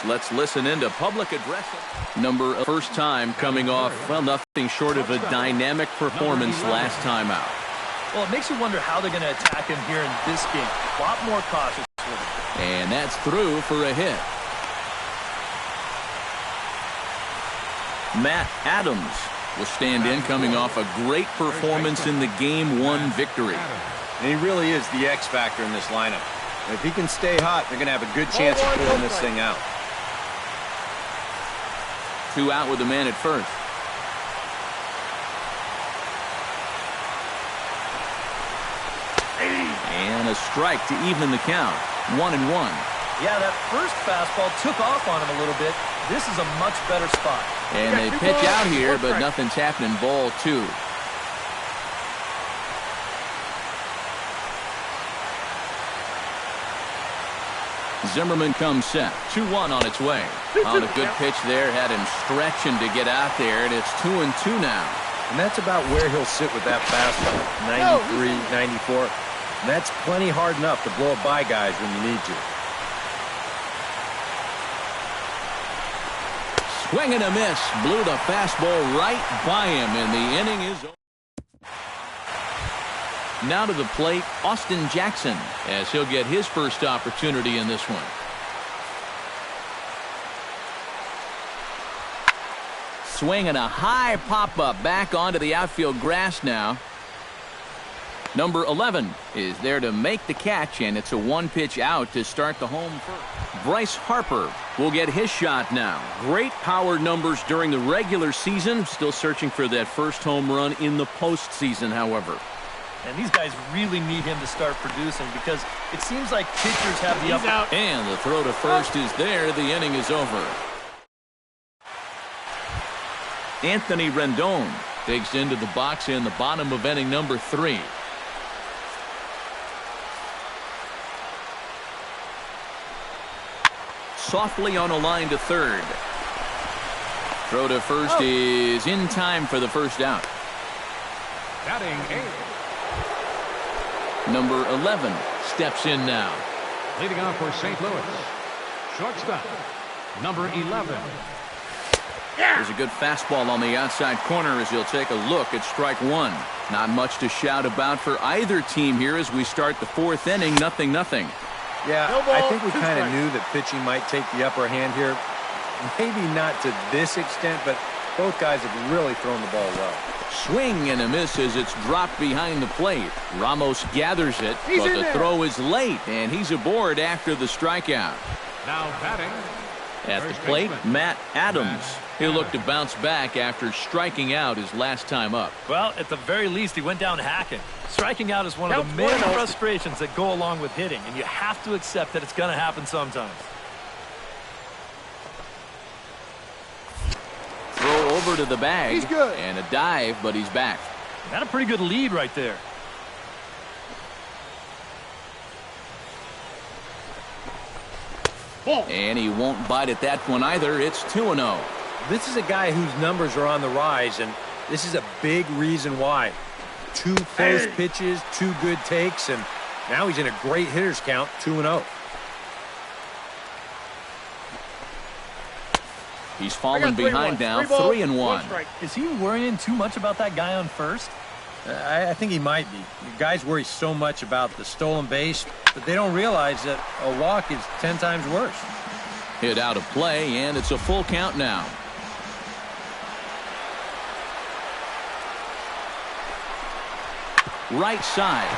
let's listen into public address. First time coming off, well, nothing short of a dynamic performance last time out. Well, it makes you wonder how they're going to attack him here in this game. A lot more cautious with him. And that's through for a hit. Matt Adams will stand in, coming off a great performance in the Game 1 victory. And he really is the X factor in this lineup. And if he can stay hot, they're going to have a good chance of pulling this thing out. 2 out with the man at first. And a strike to even the count. 1-1. Yeah, that first fastball took off on him a little bit. This is a much better spot. And they pitch out here, but nothing's happening. Ball 2. Zimmerman comes set. 2-1 on its way. On a good pitch there, had him stretching to get out there, and it's 2-2 now. And that's about where he'll sit with that fastball. 93, 94. And that's plenty hard enough to blow it by guys when you need to. Swing and a miss. Blew the fastball right by him, and the inning is over. Now to the plate, Austin Jackson, as he'll get his first opportunity in this one. Swing and a high pop-up back onto the outfield grass now. Number 11 is there to make the catch, and it's a 1-pitch out to start the home first. Bryce Harper will get his shot now. Great power numbers during the regular season. Still searching for that first home run in the postseason, however. And these guys really need him to start producing because it seems like pitchers have the upper. And the throw to first is there. The inning is over. Anthony Rendon digs into the box in the bottom of inning number 3. Softly on a line to third. Throw to first is in time for the first out. Batting 8. Number 11 steps in now. Leading off for St. Louis, shortstop, number 11. There's a good fastball on the outside corner as he'll take a look at strike 1. Not much to shout about for either team here as we start the 4th inning. 0-0. Yeah, I think we kind of knew that pitching might take the upper hand here. Maybe not to this extent, but both guys have really thrown the ball well. Swing and a miss as it's dropped behind the plate. Ramos gathers it, but the throw is late, and he's aboard after the strikeout. Now batting at the plate, Matt Adams. He'll look to bounce back after striking out his last time up. Well, at the very least, he went down hacking. Striking out is one of the many frustrations that go along with hitting, and you have to accept that it's going to happen sometimes. Throw over to the bag. He's good. And a dive, but he's back. Got a pretty good lead right there. And he won't bite at that one either. It's 2-0. This is a guy whose numbers are on the rise, and this is a big reason why. 2 close pitches, 2 good takes, and now he's in a great hitter's count, 2-0. He's fallen behind now, 3-1. Is he worrying too much about that guy on first? I think he might be. Guys worry so much about the stolen base, but they don't realize that a walk is 10 times worse. Hit out of play, and it's a full count now. Right side.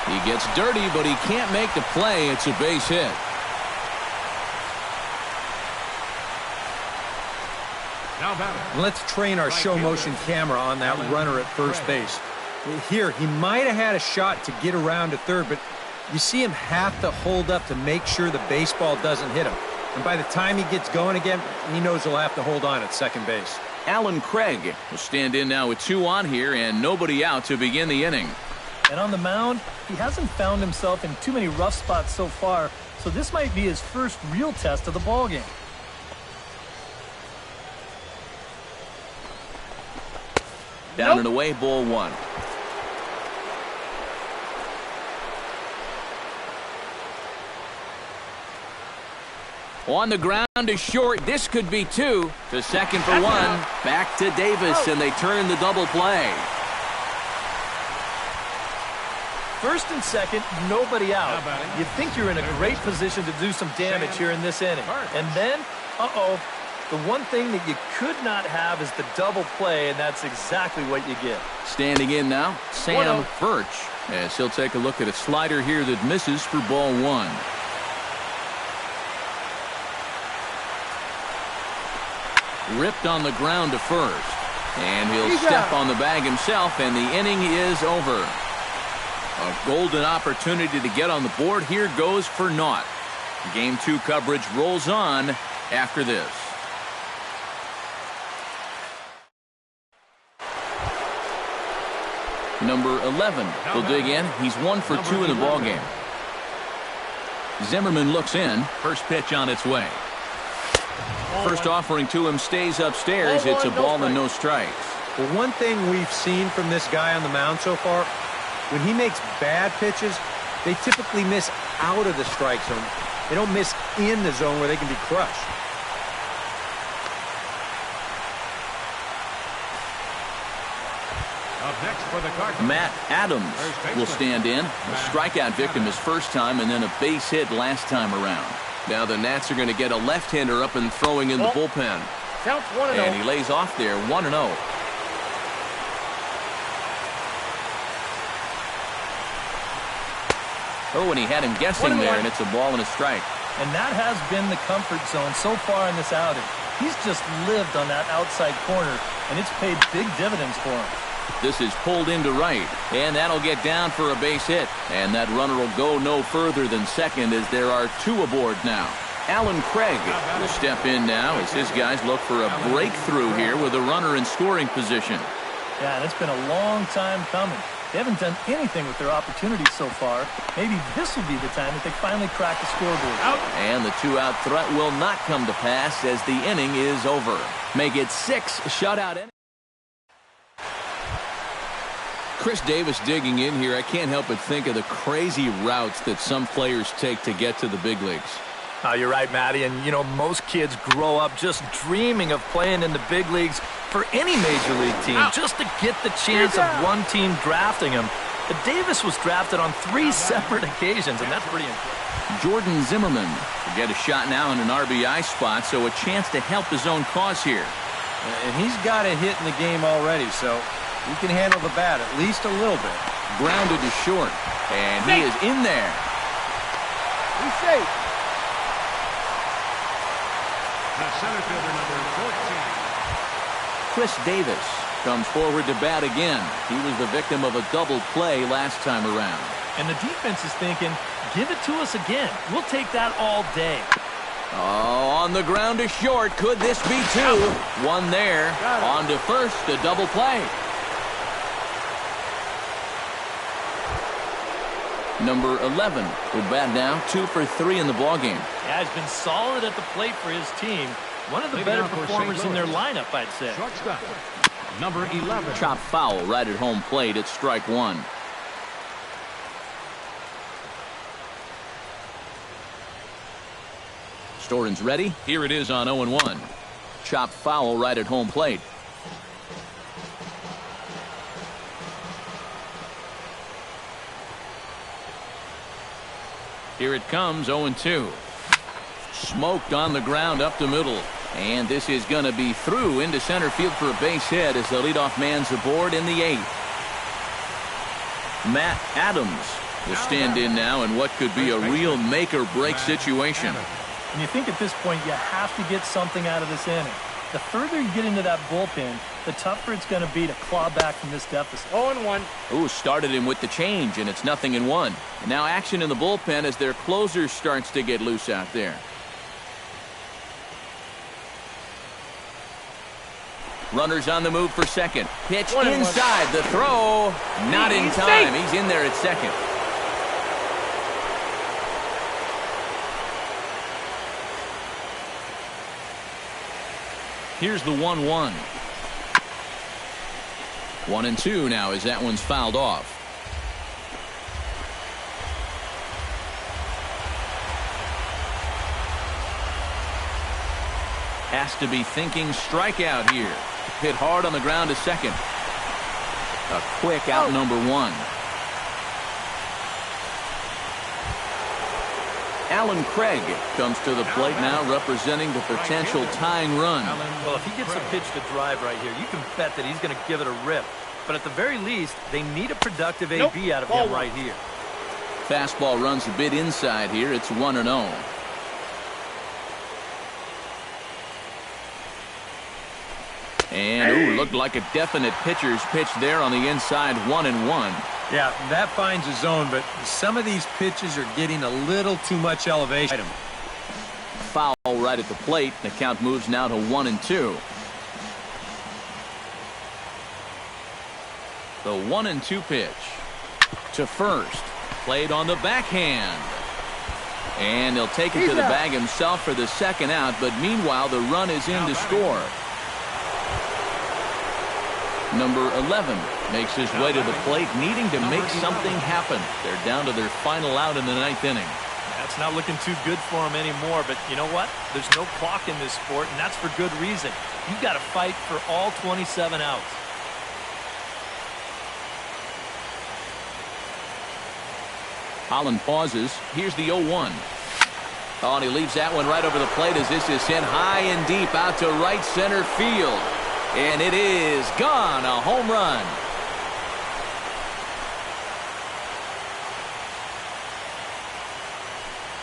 He gets dirty, but he can't make the play. It's a base hit. Let's train our show motion camera on that runner at first base. Here, he might have had a shot to get around to third, but you see him have to hold up to make sure the baseball doesn't hit him. And by the time he gets going again, he knows he'll have to hold on at second base. Alan Craig will stand in now with 2 on here and nobody out to begin the inning. And on the mound, he hasn't found himself in too many rough spots so far, so this might be his first real test of the ballgame. Down and away, ball 1. On the ground to short. This could be two. To second for one. Back to Davis, and they turn the double play. First and second, nobody out. You think you're in a great position to do some damage here in this inning. And then, the one thing that you could not have is the double play, and that's exactly what you get. Standing in now, Sam Birch, as he'll take a look at a slider here that misses for ball one. Ripped on the ground to first. And he'll step on the bag himself, and the inning is over. A golden opportunity to get on the board here goes for naught. Game 2 coverage rolls on after this. Number 11 will dig in. He's 1 for 2 in the ballgame. Zimmerman looks in. First pitch on its way. First offering to him stays upstairs. It's a ball and no strikes. Well, one thing we've seen from this guy on the mound so far, when he makes bad pitches, they typically miss out of the strike zone. They don't miss in the zone where they can be crushed. Up next for the Cardinals, Matt Adams will stand in. A strikeout victim his first time, and then a base hit last time around. Now the Nats are going to get a left-hander up and throwing in the bullpen. Counts 1-0. And he lays off there, 1-0. Oh, and he had him guessing there, and it's a ball and a strike. And that has been the comfort zone so far in this outing. He's just lived on that outside corner, and it's paid big dividends for him. This is pulled into right, and that'll get down for a base hit. And that runner will go no further than second as there are 2 aboard now. Alan Craig will step in now as his guys look for a breakthrough here with a runner in scoring position. Yeah, and it's been a long time coming. They haven't done anything with their opportunities so far. Maybe this will be the time that they finally crack the scoreboard. And the 2-out threat will not come to pass as the inning is over. Make it 6 shutout innings. Chris Davis digging in here. I can't help but think of the crazy routes that some players take to get to the big leagues. Oh, you're right, Matty. And, you know, most kids grow up just dreaming of playing in the big leagues for any major league team, just to get the chance of one team drafting him. But Davis was drafted on 3 separate occasions, and that's pretty impressive. Jordan Zimmerman will get a shot now in an RBI spot, so a chance to help his own cause here. And he's got a hit in the game already, so he can handle the bat at least a little bit. Grounded to short, and he is in there. He's safe. the center fielder, number 14. Chris Davis comes forward to bat again. He was the victim of a double play last time around. And the defense is thinking, give it to us again. We'll take that all day. Oh, on the ground to short. Could this be two? One there. On to first, a double play. Number 11 will bat now, 2 for 3 in the ballgame. Yeah, he's been solid at the plate for his team. One of the better performers in their lineup, I'd say. Shortstop, number 11. Chop foul right at home plate. It's strike one. Storen's ready. Here it is on 0-1. Chop foul right at home plate. Here it comes, 0-2. Smoked on the ground up the middle. And this is going to be through into center field for a base hit as the leadoff man's aboard in the 8th. Matt Adams will stand in now in what could be a real make-or-break situation. And you think at this point you have to get something out of this inning. The further you get into that bullpen, the tougher it's going to be to claw back from this deficit. 0-1. Ooh, started him with the change, and it's 0-1. And now action in the bullpen as their closer starts to get loose out there. Runners on the move for second. Pitch inside. The throw. Not in time. He's in there at second. Here's the 1-1. 1-2 now as that one's fouled off. Has to be thinking strikeout here. Hit hard on the ground to second. A quick out, number one. Alan Craig comes to the plate now, representing the potential tying run. Well, if he gets a pitch to drive right here, you can bet that he's going to give it a rip. But at the very least, they need a productive AB out of him right here. Fastball runs a bit inside here. It's 1-0. And, ooh, looked like a definite pitcher's pitch there on the inside, 1-1. Yeah, that finds a zone, but some of these pitches are getting a little too much elevation. Foul right at the plate. The count moves now to 1-2. The 1-2 pitch to first. Played on the backhand. And he'll take it to the bag himself for the second out, but meanwhile the run is in to score. Number 11 makes his way to the plate, needing to make something happen. They're down to their final out in the 9th inning. That's not looking too good for him anymore, but you know what? There's no clock in this sport, and that's for good reason. You've got to fight for all 27 outs. Holland pauses. Here's the 0-1. Oh, and he leaves that one right over the plate as this is sent high and deep out to right center field. And it is gone. A home run.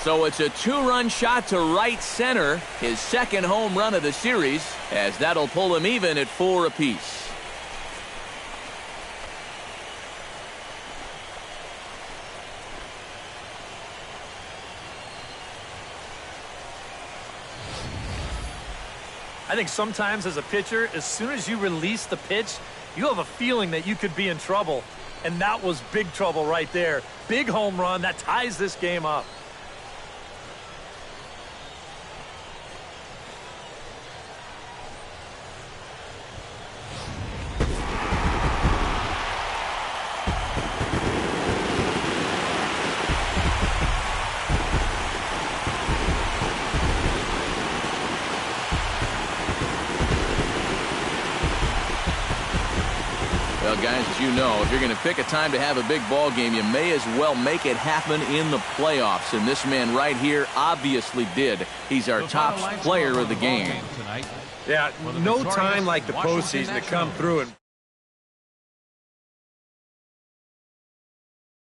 So it's a 2-run shot to right center. His second home run of the series, as that'll pull him even at 4 apiece. I think sometimes as a pitcher, as soon as you release the pitch, you have a feeling that you could be in trouble. And that was big trouble right there. Big home run that ties this game up. Well, guys, as you know, if you're going to pick a time to have a big ball game, you may as well make it happen in the playoffs. And this man right here obviously did. He's our top player of the game. Yeah, no time like the postseason to come through and